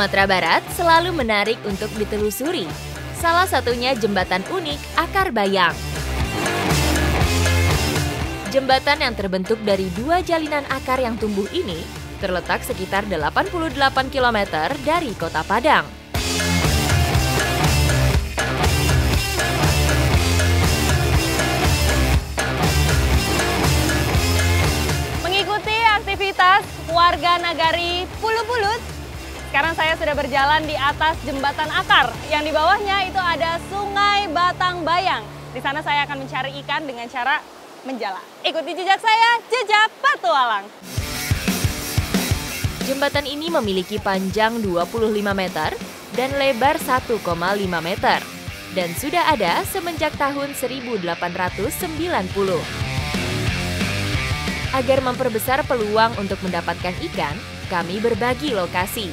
Sumatera Barat selalu menarik untuk ditelusuri. Salah satunya jembatan unik Akar Bayang. Jembatan yang terbentuk dari dua jalinan akar yang tumbuh ini terletak sekitar 88 km dari Kota Padang. Mengikuti aktivitas warga nagari Pulu-Pulut, sekarang saya sudah berjalan di atas jembatan akar, yang di bawahnya itu ada Sungai Batang Bayang. Di sana saya akan mencari ikan dengan cara menjala. Ikuti jejak saya, jejak petualang. Jembatan ini memiliki panjang 25 meter dan lebar 1,5 meter. Dan sudah ada semenjak tahun 1890. Agar memperbesar peluang untuk mendapatkan ikan, kami berbagi lokasi.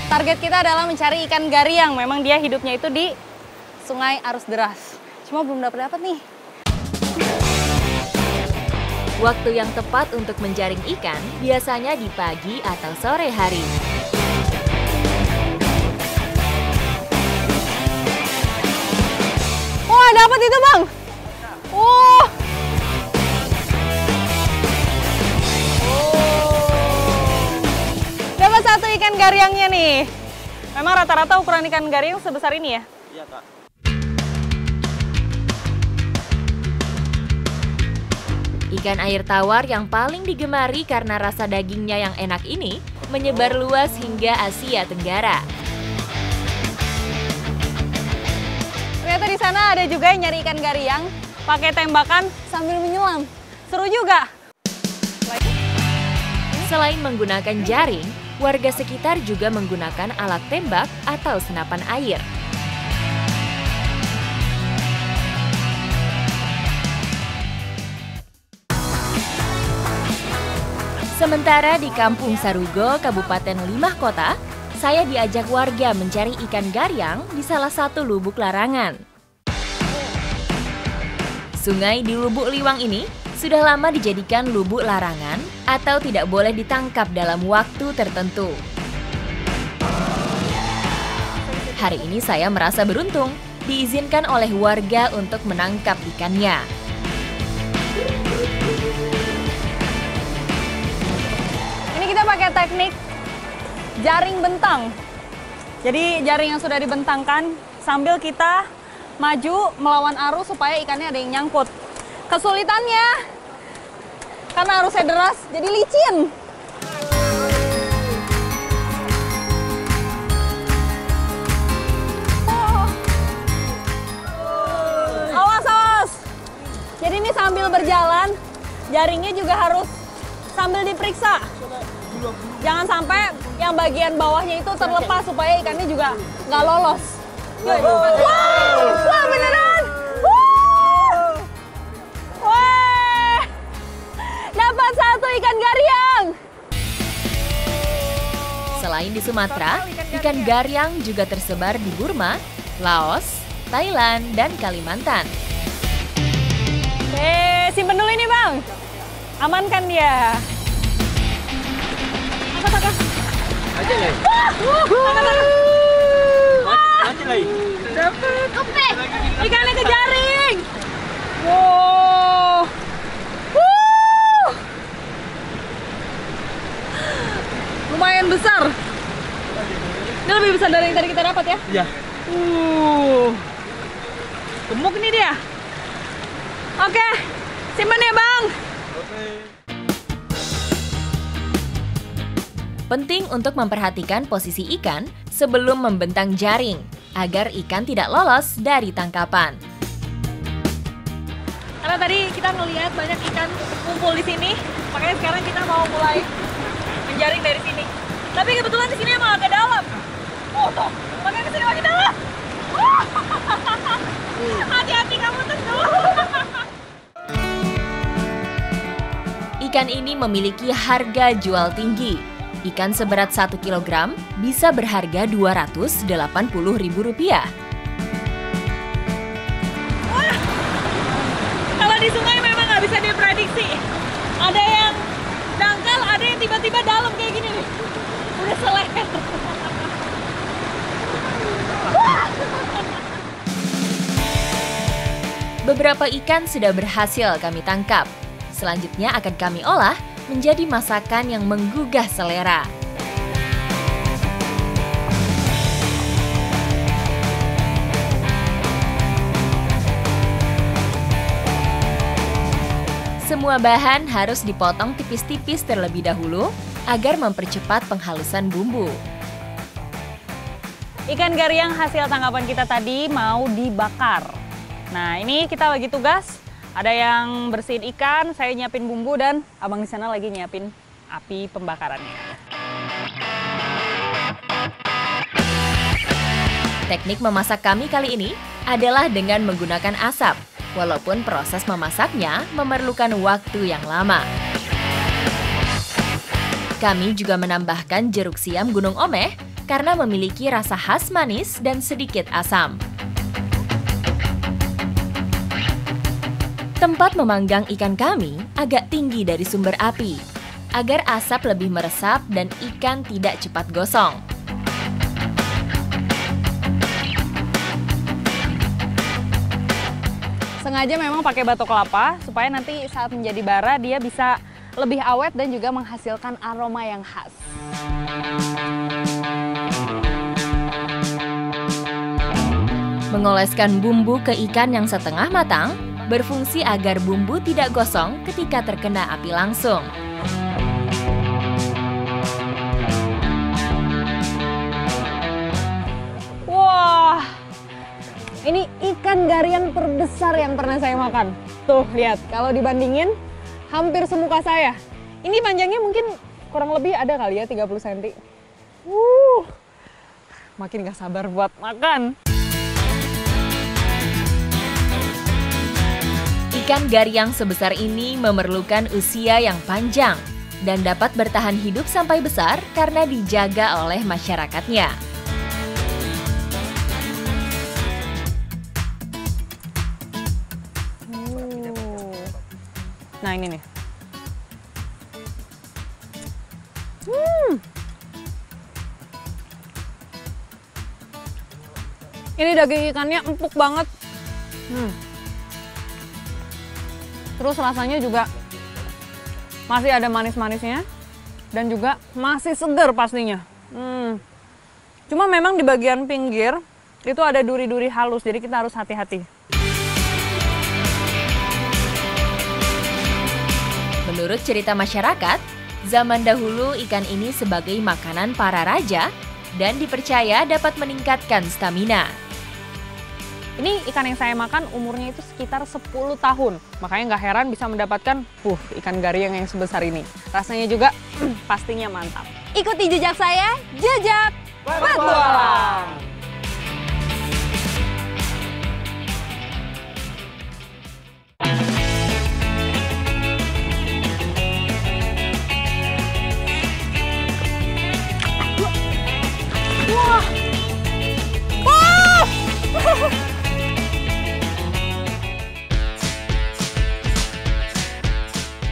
Target kita adalah mencari ikan gariang. Memang dia hidupnya itu di sungai arus deras. Cuma belum dapat nih. Waktu yang tepat untuk menjaring ikan biasanya di pagi atau sore hari. Wah, dapat itu, Bang. Dapat satu ikan gariangnya nih. Memang rata-rata ukuran ikan gariang sebesar ini ya? Iya, Kak. Ikan air tawar yang paling digemari karena rasa dagingnya yang enak ini menyebar luas hingga Asia Tenggara. Ternyata di sana ada juga yang nyari ikan gariang pakai tembakan sambil menyelam. Seru juga. Selain menggunakan jaring, warga sekitar juga menggunakan alat tembak atau senapan air. Sementara di Kampung Sarugo, Kabupaten Limah Kota, saya diajak warga mencari ikan gariang di salah satu lubuk larangan. Sungai di Lubuk Liwang ini sudah lama dijadikan lubuk larangan atau tidak boleh ditangkap dalam waktu tertentu. Hari ini saya merasa beruntung, diizinkan oleh warga untuk menangkap ikannya. Kita pakai teknik jaring bentang. Jadi jaring yang sudah dibentangkan sambil kita maju melawan arus supaya ikannya ada yang nyangkut. Kesulitannya karena arusnya deras jadi licin. Awas, awas. Jadi ini sambil berjalan, jaringnya juga harus sambil diperiksa. Jangan sampai yang bagian bawahnya itu terlepas supaya ikannya juga nggak lolos. Wow, wah beneran! Wah, dapat satu ikan gariang. Selain di Sumatera, ikan gariang juga tersebar di Burma, Laos, Thailand, dan Kalimantan. Simpen dulu ini, Bang. Amankan dia. Angkat. Aja lah. Aja lah. Dapat. Oke. Ikannya ke jaring. Wow. Lumayan besar. Ini lebih besar dari yang tadi kita dapat ya? Iya. Gemuk nih dia. Oke. Simpan ya, Bang. Oke. Penting untuk memperhatikan posisi ikan sebelum membentang jaring, agar ikan tidak lolos dari tangkapan. Karena tadi kita ngelihat banyak ikan kumpul di sini, makanya sekarang kita mau mulai menjaring dari sini. Tapi kebetulan di sini emang agak dalam. Oh, tuh, makanya kesini makin dalam. Hati-hati kamu tenggelam. Ikan ini memiliki harga jual tinggi. Ikan seberat 1 kg bisa berharga Rp280.000. Kalau di sungai memang nggak bisa diprediksi. Ada yang dangkal, ada yang tiba-tiba dalam kayak gini nih. udah selesai. Beberapa ikan sudah berhasil kami tangkap. Selanjutnya akan kami olah menjadi masakan yang menggugah selera. Semua bahan harus dipotong tipis-tipis terlebih dahulu agar mempercepat penghalusan bumbu. Ikan gariang hasil tangkapan kita tadi mau dibakar. Nah, ini kita lagi tugas. Ada yang bersihin ikan, saya nyiapin bumbu, dan abang di sana lagi nyiapin api pembakarannya. Teknik memasak kami kali ini adalah dengan menggunakan asap, walaupun proses memasaknya memerlukan waktu yang lama. Kami juga menambahkan jeruk siam gunung omeh karena memiliki rasa khas manis dan sedikit asam. Tempat memanggang ikan kami agak tinggi dari sumber api, agar asap lebih meresap dan ikan tidak cepat gosong. Sengaja memang pakai batok kelapa supaya nanti saat menjadi bara dia bisa lebih awet dan juga menghasilkan aroma yang khas. Mengoleskan bumbu ke ikan yang setengah matang berfungsi agar bumbu tidak gosong ketika terkena api langsung. Wah, ini ikan gariang terbesar yang pernah saya makan. Tuh, lihat, kalau dibandingin hampir semuka saya. Ini panjangnya mungkin kurang lebih ada kali ya 30 cm. Makin gak sabar buat makan. Ikan gariang sebesar ini memerlukan usia yang panjang dan dapat bertahan hidup sampai besar karena dijaga oleh masyarakatnya. Nah, ini nih. Ini daging ikannya empuk banget. Terus rasanya juga masih ada manis-manisnya dan juga masih segar pastinya. Cuma memang di bagian pinggir itu ada duri-duri halus, jadi kita harus hati-hati. Menurut cerita masyarakat, zaman dahulu ikan ini sebagai makanan para raja dan dipercaya dapat meningkatkan stamina. Ini ikan yang saya makan umurnya itu sekitar 10 tahun. Makanya nggak heran bisa mendapatkan ikan gariang yang sebesar ini. Rasanya juga pastinya mantap. Ikuti jejak saya, jejak petualang.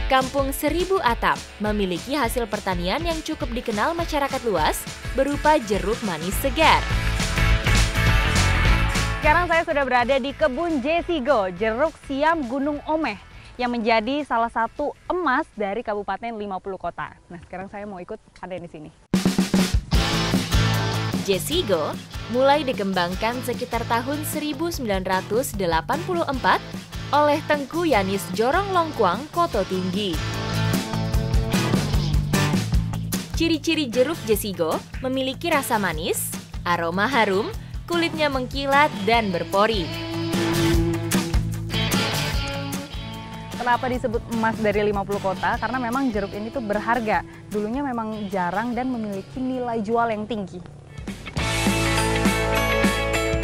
Kampung Seribu Atap memiliki hasil pertanian yang cukup dikenal masyarakat luas berupa jeruk manis segar. Sekarang saya sudah berada di kebun Jesigo, jeruk siam gunung omeh, yang menjadi salah satu emas dari Kabupaten 50 Kota. Nah, sekarang saya mau ikut panen di sini. Jesigo mulai dikembangkan sekitar tahun 1984 oleh Tengku Yanis Jorong Longkuang, Koto Tinggi. Ciri-ciri jeruk Jesigo memiliki rasa manis, aroma harum, kulitnya mengkilat dan berpori. Kenapa disebut emas dari 50 kota? Karena memang jeruk ini tuh berharga. Dulunya memang jarang dan memiliki nilai jual yang tinggi.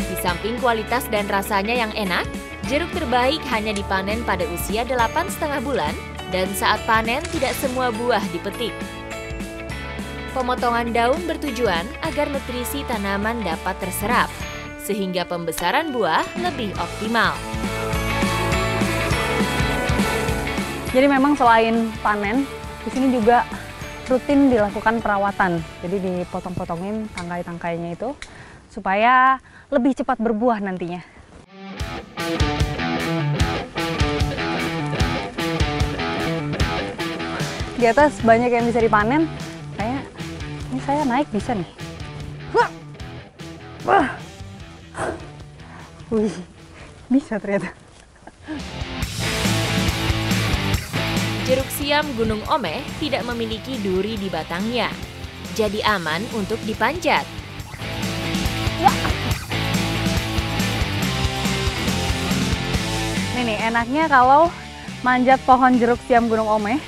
Di samping kualitas dan rasanya yang enak, jeruk terbaik hanya dipanen pada usia 8,5 bulan dan saat panen tidak semua buah dipetik. Pemotongan daun bertujuan agar nutrisi tanaman dapat terserap, sehingga pembesaran buah lebih optimal. Jadi memang selain panen, di sini juga rutin dilakukan perawatan. Jadi dipotong-potongin tangkai-tangkainya itu supaya lebih cepat berbuah nantinya. Di atas banyak yang bisa dipanen. Kayak ini saya naik bisa nih. Wih, bisa ternyata. Jeruk siam Gunung Omeh tidak memiliki duri di batangnya, jadi aman untuk dipanjat. Nih enaknya kalau manjat pohon jeruk siam Gunung Omeh,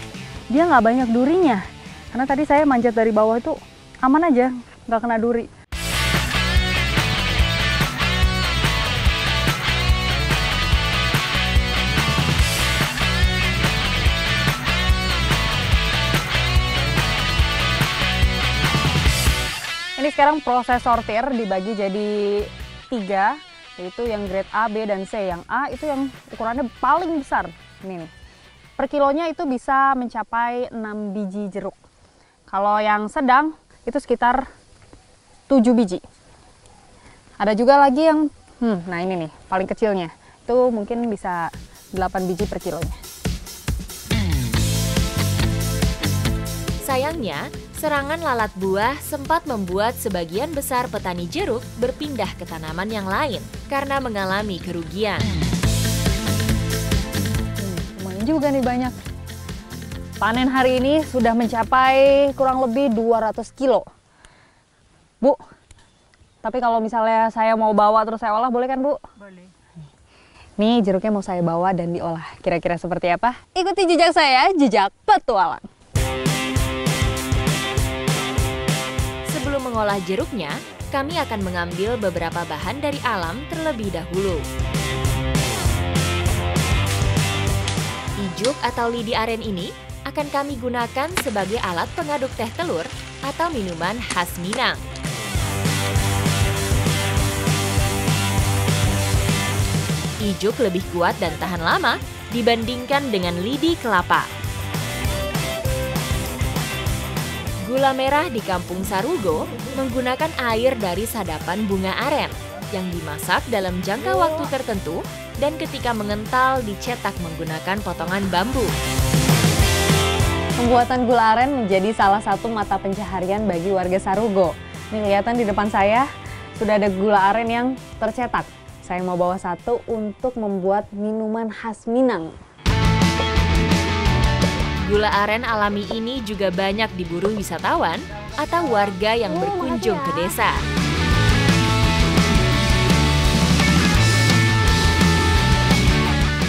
dia nggak banyak durinya. Karena tadi saya manjat dari bawah itu aman aja, nggak kena duri. Ini sekarang proses sortir dibagi jadi 3, yaitu yang grade A, B, dan C. Yang A itu yang ukurannya paling besar. Ini nih. Per kilonya itu bisa mencapai 6 biji jeruk. Kalau yang sedang itu sekitar 7 biji. Ada juga lagi yang, nah ini nih, paling kecilnya. Itu mungkin bisa 8 biji per kilonya. Sayangnya, serangan lalat buah sempat membuat sebagian besar petani jeruk berpindah ke tanaman yang lain karena mengalami kerugian. Lumayan juga nih banyak. Panen hari ini sudah mencapai kurang lebih 200 kilo. Bu, tapi kalau misalnya saya mau bawa terus saya olah boleh kan Bu? Boleh. Nih jeruknya mau saya bawa dan diolah. Kira-kira seperti apa? Ikuti jejak saya, jejak petualang. Sebelum mengolah jeruknya, kami akan mengambil beberapa bahan dari alam terlebih dahulu. Ijuk atau lidi aren ini akan kami gunakan sebagai alat pengaduk teh telur atau minuman khas Minang. Ijuk lebih kuat dan tahan lama dibandingkan dengan lidi kelapa. Gula merah di Kampung Sarugo menggunakan air dari sadapan bunga aren yang dimasak dalam jangka waktu tertentu dan ketika mengental dicetak menggunakan potongan bambu. Pembuatan gula aren menjadi salah satu mata pencaharian bagi warga Sarugo. Ini kelihatan di depan saya sudah ada gula aren yang tercetak. Saya mau bawa satu untuk membuat minuman khas Minang. Gula aren alami ini juga banyak diburu wisatawan atau warga yang berkunjung ke desa.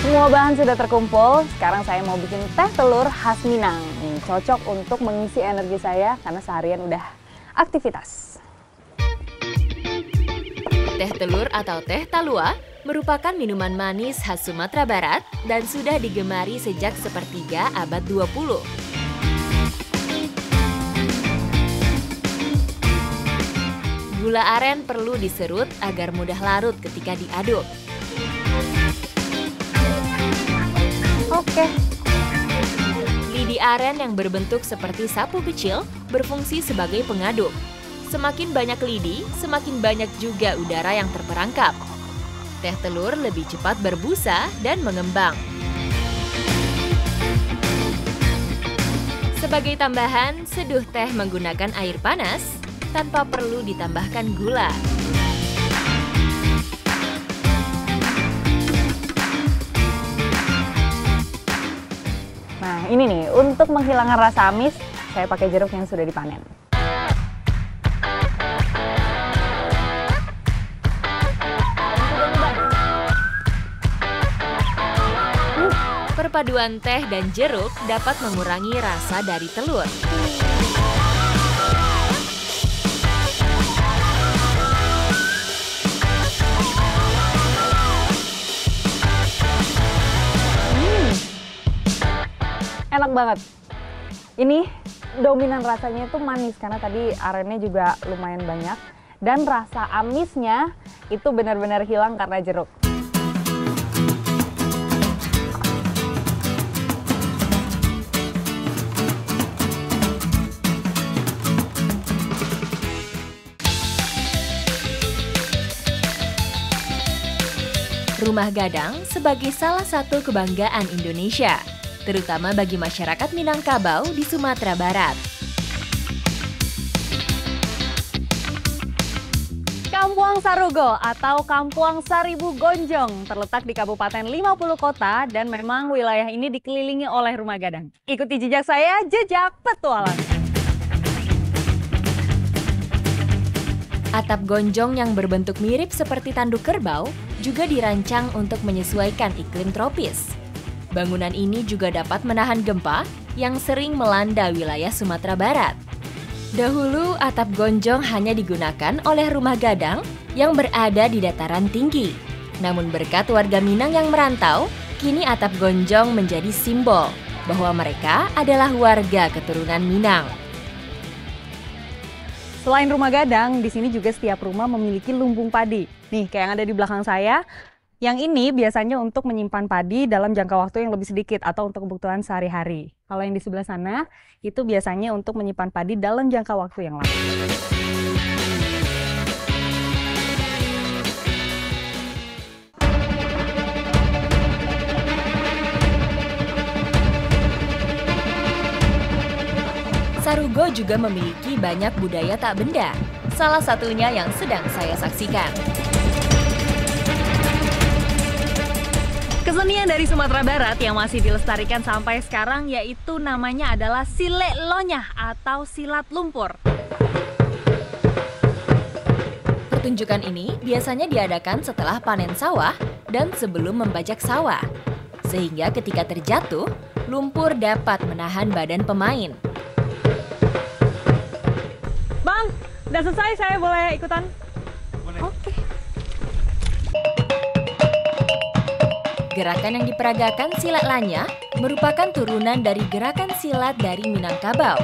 Semua bahan sudah terkumpul, sekarang saya mau bikin teh telur khas Minang. Ini cocok untuk mengisi energi saya karena seharian udah aktivitas. Teh telur atau teh talua merupakan minuman manis khas Sumatera Barat dan sudah digemari sejak sepertiga abad 20. Gula aren perlu diserut agar mudah larut ketika diaduk. Oke. Lidi aren yang berbentuk seperti sapu kecil berfungsi sebagai pengaduk. Semakin banyak lidi, semakin banyak juga udara yang terperangkap. Teh telur lebih cepat berbusa dan mengembang. Sebagai tambahan, seduh teh menggunakan air panas tanpa perlu ditambahkan gula. Nah ini nih, untuk menghilangkan rasa amis, saya pakai jeruk yang sudah dipanen. Perpaduan teh dan jeruk dapat mengurangi rasa dari telur. Enak banget. Ini dominan rasanya itu manis karena tadi arennya juga lumayan banyak. Dan rasa amisnya itu benar-benar hilang karena jeruk. Rumah gadang sebagai salah satu kebanggaan Indonesia, terutama bagi masyarakat Minangkabau di Sumatera Barat. Kampung Sarugo atau Kampung Saribu Gonjong terletak di Kabupaten 50 Kota dan memang wilayah ini dikelilingi oleh rumah gadang. Ikuti jejak saya, jejak petualang. Atap gonjong yang berbentuk mirip seperti tanduk kerbau juga dirancang untuk menyesuaikan iklim tropis. Bangunan ini juga dapat menahan gempa yang sering melanda wilayah Sumatera Barat. Dahulu atap gonjong hanya digunakan oleh rumah gadang yang berada di dataran tinggi. Namun berkat warga Minang yang merantau, kini atap gonjong menjadi simbol bahwa mereka adalah warga keturunan Minang. Selain rumah gadang, di sini juga setiap rumah memiliki lumbung padi. Nih, kayak yang ada di belakang saya, yang ini biasanya untuk menyimpan padi dalam jangka waktu yang lebih sedikit atau untuk kebutuhan sehari-hari. Kalau yang di sebelah sana, itu biasanya untuk menyimpan padi dalam jangka waktu yang lama. Sarugo juga memiliki banyak budaya tak benda, salah satunya yang sedang saya saksikan. Kesenian dari Sumatera Barat yang masih dilestarikan sampai sekarang yaitu namanya adalah Silek Lonyah atau silat lumpur. Pertunjukan ini biasanya diadakan setelah panen sawah dan sebelum membajak sawah. Sehingga ketika terjatuh, lumpur dapat menahan badan pemain. Bang, udah selesai, saya boleh ikutan? Boleh. Oke. Gerakan yang diperagakan silat lanyah merupakan turunan dari gerakan silat dari Minangkabau.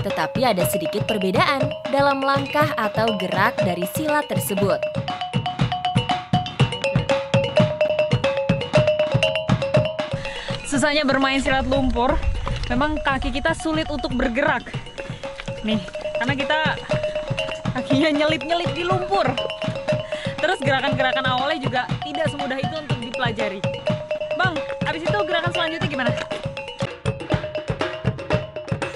Tetapi ada sedikit perbedaan dalam langkah atau gerak dari silat tersebut. Susahnya bermain silat lumpur, memang kaki kita sulit untuk bergerak. Nih, karena kita kakinya nyelip-nyelip di lumpur. Terus gerakan-gerakan awalnya juga tidak semudah itu untuk dipelajari. Bang, habis itu gerakan selanjutnya gimana?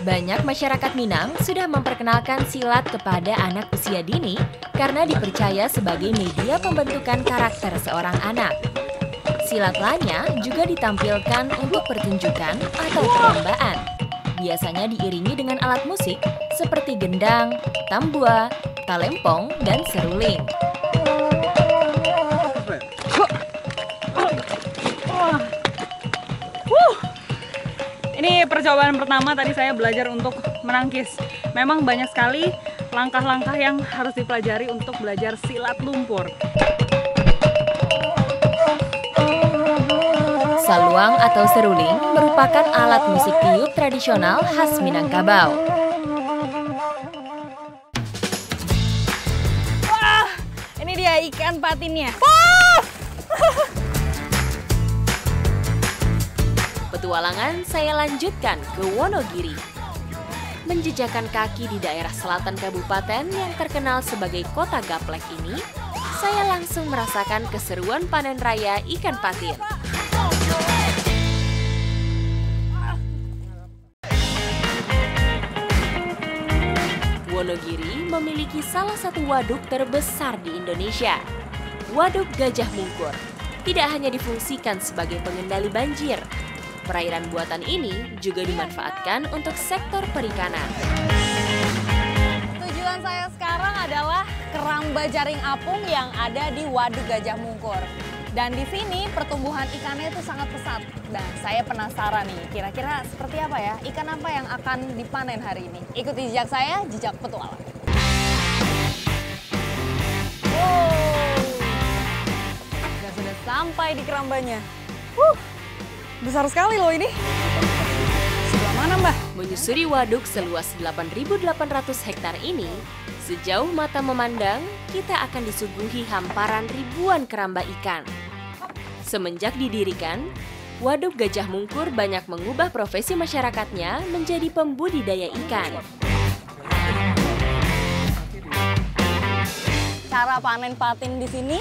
Banyak masyarakat Minang sudah memperkenalkan silat kepada anak usia dini karena dipercaya sebagai media pembentukan karakter seorang anak. Silat lanyah juga ditampilkan untuk pertunjukan atau perlombaan. Biasanya diiringi dengan alat musik seperti gendang, tambua, talempong, dan seruling. Ini percobaan pertama tadi saya belajar untuk menangkis. Memang banyak sekali langkah-langkah yang harus dipelajari untuk belajar silat lumpur. Saluang atau seruling merupakan alat musik tiup tradisional khas Minangkabau. Wah, ini dia ikan patinnya. Petualangan saya lanjutkan ke Wonogiri. Menjejakkan kaki di daerah selatan kabupaten yang terkenal sebagai kota gaplek ini, saya langsung merasakan keseruan panen raya ikan patin. Wonogiri memiliki salah satu waduk terbesar di Indonesia, Waduk Gajah Mungkur. Tidak hanya difungsikan sebagai pengendali banjir, perairan buatan ini juga dimanfaatkan untuk sektor perikanan. Tujuan saya sekarang adalah keramba jaring apung yang ada di Waduk Gajah Mungkur. Dan di sini pertumbuhan ikannya itu sangat pesat. Dan saya penasaran nih, kira-kira seperti apa ya ikan apa yang akan dipanen hari ini. Ikuti jejak saya, jejak petualang. Dan sudah sampai di kerambanya. Besar sekali loh ini. Sebelah mana, Mbak? Menyusuri waduk seluas 8.800 hektar ini, sejauh mata memandang, kita akan disuguhi hamparan ribuan keramba ikan. Semenjak didirikan, Waduk Gajah Mungkur banyak mengubah profesi masyarakatnya menjadi pembudidaya ikan. Cara panen patin di sini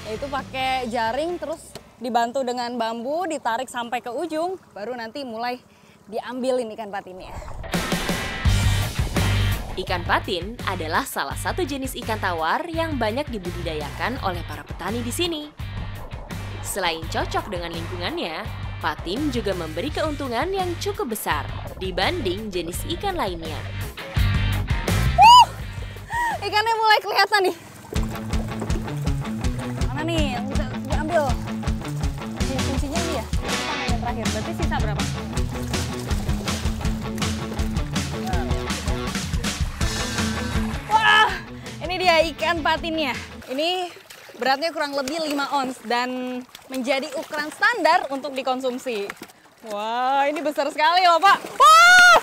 Yaitu pakai jaring terus dibantu dengan bambu, ditarik sampai ke ujung, baru nanti mulai diambilin ikan patinnya. Ikan patin adalah salah satu jenis ikan tawar yang banyak dibudidayakan oleh para petani di sini. Selain cocok dengan lingkungannya, patin juga memberi keuntungan yang cukup besar dibanding jenis ikan lainnya. Ikannya mulai kelihatan nih. Mana nih yang bisa diambil? Fungsinya ini ya, yang terakhir. Berarti sisa berapa? Wah, ini dia ikan patinnya. Ini beratnya kurang lebih 5 ons dan menjadi ukuran standar untuk dikonsumsi. Wah, ini besar sekali loh, Pak. Wah!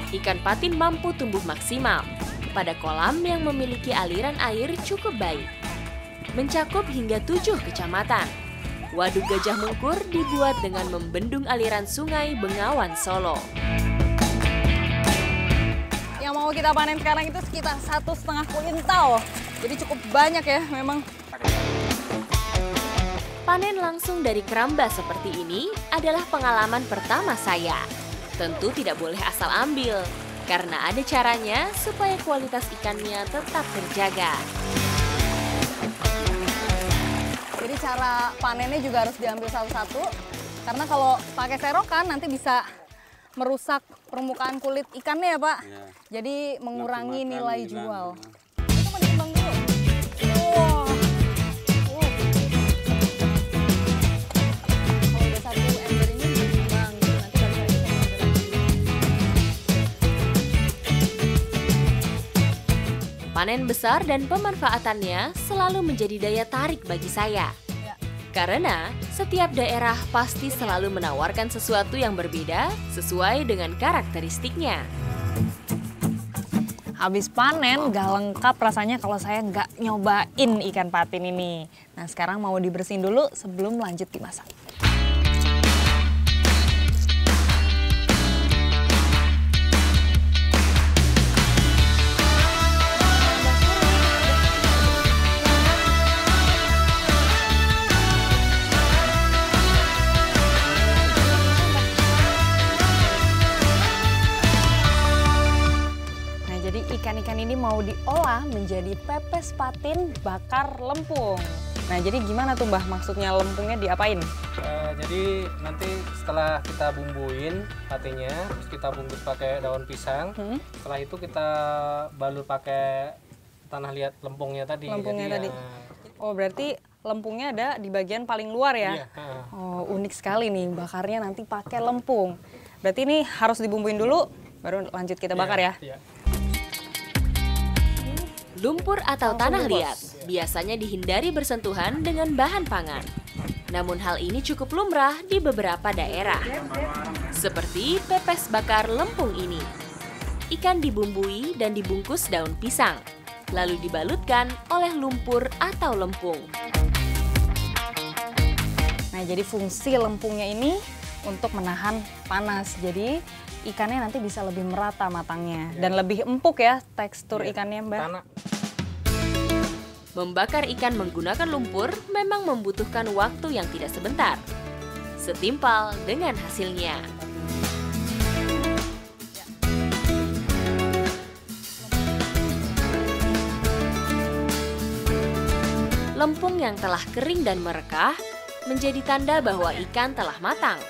Ikan patin mampu tumbuh maksimal pada kolam yang memiliki aliran air cukup baik. Mencakup hingga 7 kecamatan. Waduk Gajah Mungkur dibuat dengan membendung aliran sungai Bengawan Solo. Yang mau kita panen sekarang itu sekitar 1,5 kuintal. Jadi cukup banyak ya memang. Panen langsung dari keramba seperti ini adalah pengalaman pertama saya. Tentu tidak boleh asal ambil, karena ada caranya supaya kualitas ikannya tetap terjaga. Jadi cara panennya juga harus diambil satu-satu, karena kalau pakai serokan nanti bisa merusak permukaan kulit ikannya ya Pak. Ya. Jadi mengurangi nilai hilang. jual. Itu mau ditimbang dulu. Wah. Kalau udah 1 ember ini ditimbang gitu, nanti balik lagi sama ember lagi. Panen besar dan pemanfaatannya selalu menjadi daya tarik bagi saya. Ya. Karena setiap daerah pasti selalu menawarkan sesuatu yang berbeda sesuai dengan karakteristiknya. Habis panen gak lengkap rasanya kalau saya nggak nyobain ikan patin ini. Nah sekarang mau dibersihin dulu sebelum lanjut dimasak. Jadi ikan-ikan ini mau diolah menjadi pepes patin bakar lempung. Nah jadi gimana tuh Mbah maksudnya lempungnya diapain? Jadi nanti setelah kita bumbuin patinnya, terus kita bungkus pakai daun pisang. Setelah itu kita balur pakai tanah liat lempungnya tadi. Lempungnya Jadi, tadi. Oh berarti lempungnya ada di bagian paling luar ya? Iya. Oh unik sekali nih bakarnya nanti pakai lempung. Berarti ini harus dibumbuin dulu, baru lanjut kita bakar ya? Iya. Lumpur atau Langsung tanah bungkus. liat biasanya dihindari bersentuhan dengan bahan pangan. Namun hal ini cukup lumrah di beberapa daerah. Seperti pepes bakar lempung ini. Ikan dibumbui dan dibungkus daun pisang, lalu dibalutkan oleh lumpur atau lempung. Nah jadi fungsi lempungnya ini untuk menahan panas. Jadi ikannya nanti bisa lebih merata matangnya. Dan lebih empuk ya tekstur ikannya Mbak. Tanah. Membakar ikan menggunakan lumpur memang membutuhkan waktu yang tidak sebentar. Setimpal dengan hasilnya. Lempung yang telah kering dan merekah menjadi tanda bahwa ikan telah matang.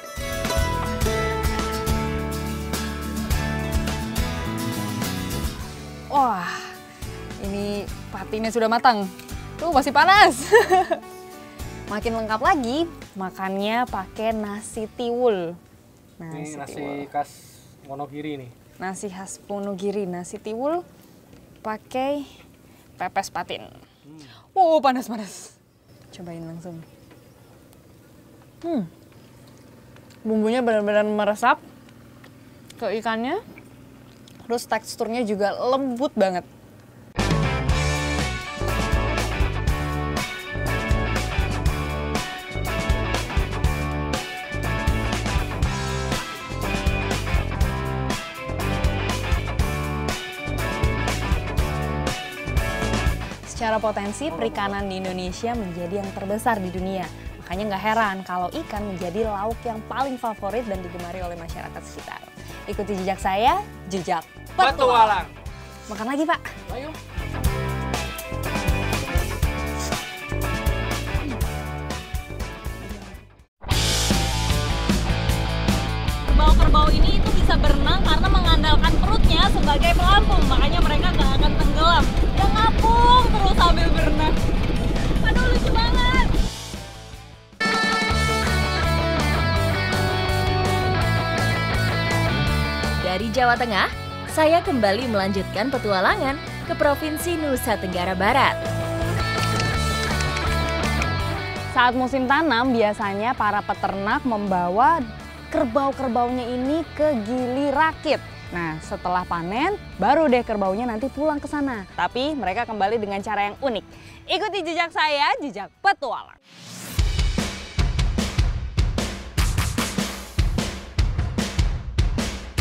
Wah, ini patinnya sudah matang. Tuh masih panas. Makin lengkap lagi, makannya pakai nasi tiwul. Ini nasi tiwul. khas Wonogiri nih. Nasi khas Wonogiri, nasi tiwul pakai pepes patin. Wow, panas-panas. Cobain langsung. Bumbunya benar-benar meresap ke ikannya. Terus teksturnya juga lembut banget. secara potensi perikanan di Indonesia menjadi yang terbesar di dunia. Makanya nggak heran kalau ikan menjadi lauk yang paling favorit dan digemari oleh masyarakat sekitar. Ikuti jejak saya, jejak petualang. Makan lagi, Pak. Ayo. Kerbau-kerbau ini itu bisa berenang karena mengandalkan perutnya sebagai pelampung. Makanya mereka nggak akan tenggelam. Dia ngapung terus sambil berenang. Aduh, lucu banget. Dari Jawa Tengah, saya kembali melanjutkan petualangan ke Provinsi Nusa Tenggara Barat. Saat musim tanam, biasanya para peternak membawa kerbau-kerbaunya ini ke Gili Rakit. Nah, setelah panen, baru deh kerbaunya nanti pulang ke sana. Tapi mereka kembali dengan cara yang unik. Ikuti jejak saya, jejak petualang.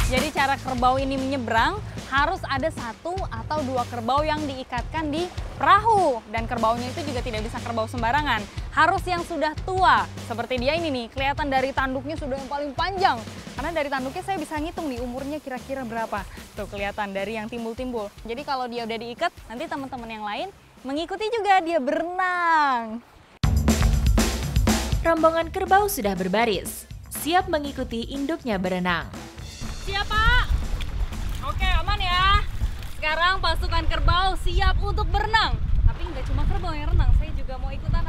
Jadi cara kerbau ini menyeberang, harus ada 1 atau 2 kerbau yang diikatkan di perahu. Dan kerbaunya itu juga tidak bisa kerbau sembarangan. Harus yang sudah tua. Seperti dia ini nih, kelihatan dari tanduknya sudah yang paling panjang. Karena dari tanduknya saya bisa ngitung nih umurnya kira-kira berapa. Tuh kelihatan dari yang timbul-timbul. Jadi kalau dia udah diikat, nanti teman-teman yang lain mengikuti juga dia berenang. Rombongan kerbau sudah berbaris, siap mengikuti induknya berenang. Siap, Pak. Oke, aman ya. Sekarang pasukan kerbau siap untuk berenang. Tapi nggak cuma kerbau yang renang, saya juga mau ikutan.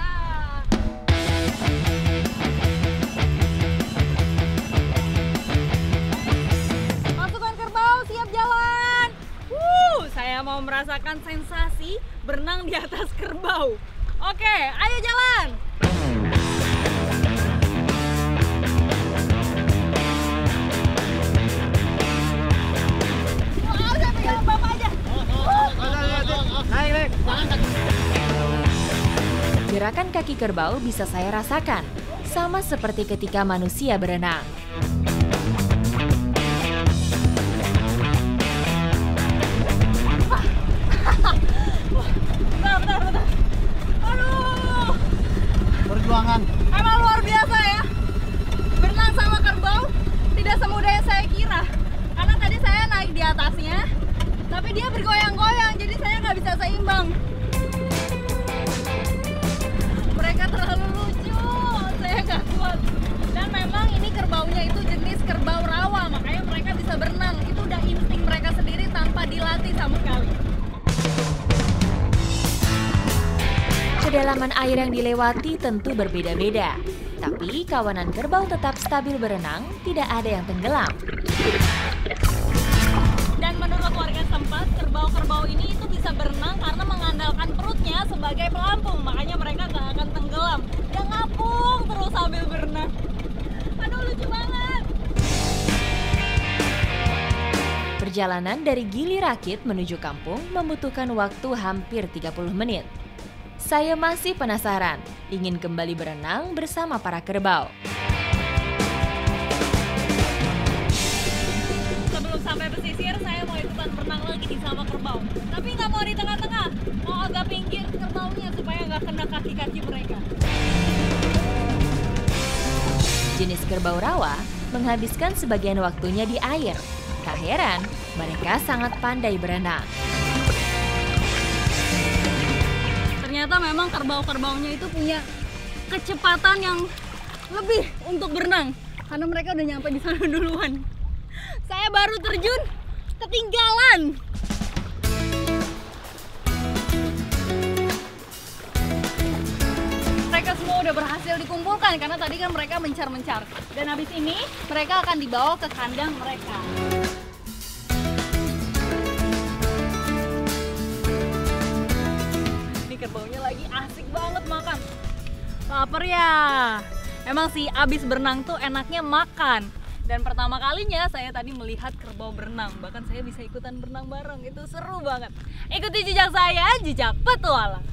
Pasukan kerbau siap jalan. Saya mau merasakan sensasi berenang di atas kerbau. Oke, ayo jalan. Gerakan kaki kerbau bisa saya rasakan, sama seperti ketika manusia berenang. Bentar. Aduh. Perjuangan. Emang luar biasa ya. Berenang sama kerbau tidak semudah yang saya kira. Karena tadi saya naik di atasnya, tapi dia bergoyang-goyang, jadi saya nggak bisa seimbang. Mereka terlalu lucu, saya nggak kuat. Dan memang ini kerbaunya itu jenis kerbau rawa, makanya mereka bisa berenang. Itu udah insting mereka sendiri tanpa dilatih sama sekali. Kedalaman air yang dilewati tentu berbeda-beda, tapi kawanan kerbau tetap stabil berenang, tidak ada yang tenggelam. Dan menurut warga setempat, kerbau-kerbau ini itu bisa berenang karena mengandalkan perutnya sebagai pelampung. Makanya mereka nggak akan tenggelam. Dia ngapung terus sambil berenang. Aduh, lucu banget. Perjalanan dari Gili Rakit menuju kampung membutuhkan waktu hampir 30 menit. Saya masih penasaran, ingin kembali berenang bersama para kerbau. Sebelum sampai pesisir, saya mau ikutan berenang lagi di sama kerbau. Tapi nggak mau di tengah-tengah, mau agak pinggir kerbaunya supaya nggak kena kaki-kaki mereka. Jenis kerbau rawa menghabiskan sebagian waktunya di air. Tak heran, mereka sangat pandai berenang. Ternyata memang kerbau-kerbaunya itu punya kecepatan yang lebih untuk berenang. Karena mereka udah nyampe di sana duluan. Saya baru terjun, ketinggalan. Mereka semua udah berhasil dikumpulkan karena tadi kan mereka mencar-mencar. Dan habis ini mereka akan dibawa ke kandang mereka. Ini kerbaunya lagi asik banget makan. Laper ya. Emang sih abis berenang tuh enaknya makan. Dan pertama kalinya saya tadi melihat kerbau berenang. Bahkan saya bisa ikutan berenang bareng. Itu seru banget. Ikuti jejak saya, jejak petualang.